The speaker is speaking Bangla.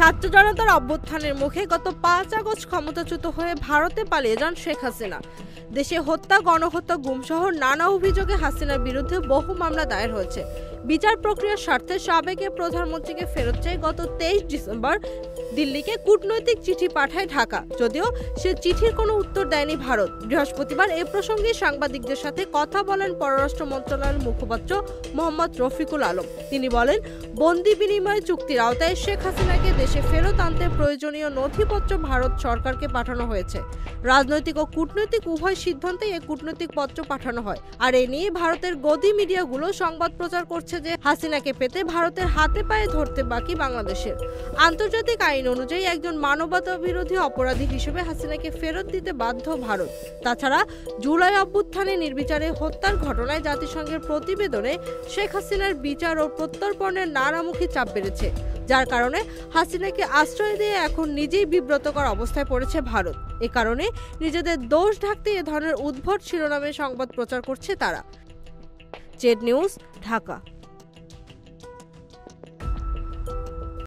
ছাত্র জনতার অভ্যুত্থানের মুখে গত 5 আগস্ট ক্ষমতাচ্যুত হয়ে ভারতে পালিয়ে যান শেখ হাসিনা। দেশে হত্যা, গণহত্যা, গুমসহ নানা অভিযোগে হাসিনার বিরুদ্ধে বহু মামলা দায়ের হয়েছে। বিচার প্রক্রিয়ার স্বার্থে সাবেক প্রধানমন্ত্রীকে ফেরত চেয়ে গত 23 ডিসেম্বর দিল্লিকে কূটনৈতিক চিঠি পাঠায় ঢাকা, যদিও সে চিঠির কোনো উত্তর দেয়নি ভারত। বৃহস্পতিবার এ প্রসঙ্গে সাংবাদিকদের সাথে কথা বলেন পররাষ্ট্র মন্ত্রণালয়ের মুখপাত্র মোহাম্মদ রফিকুল আলম। তিনি বলেন, বন্দি বিনিময় চুক্তির আওতায় শেখ হাসিনাকে দেশে ফেরত আনতে প্রয়োজনীয় নথিপত্র ভারত সরকারকে পাঠানো হয়েছে। রাজনৈতিক ও কূটনৈতিক উভয় সিদ্ধান্তে এই কূটনৈতিক পত্র পাঠানো হয়। আর এ নিয়ে ভারতের গদি মিডিয়াগুলো সংবাদ প্রচার করছে যে হাসিনাকে পেতে ভারতের হাতে পায়ে ধরতে বাকি বাংলাদেশের। আন্তর্জাতিক আইন অনুযায়ী একজন মানবতা বিরোধী অপরাধী হিসেবে হাসিনাকে ফেরত দিতে বাধ্য ভারত। তাছাড়া জুলাই অভ্যুত্থানে নির্বিচারে হত্যার ঘটনায় জাতিসংঘের প্রতিবেদনে শেখ হাসিনার বিচার ও প্রত্যর্পণের নানামুখী চাপ বেড়েছে, যার কারণে হাসিনাকে আশ্রয় দিয়ে এখন নিজেই বিব্রতকর অবস্থায় পড়েছে ভারত। এ কারণে নিজেদের দোষ ঢাকতে এ ধরনের উদ্ভট শিরোনামে সংবাদ প্রচার করছে তারা। Z news, Dhaka.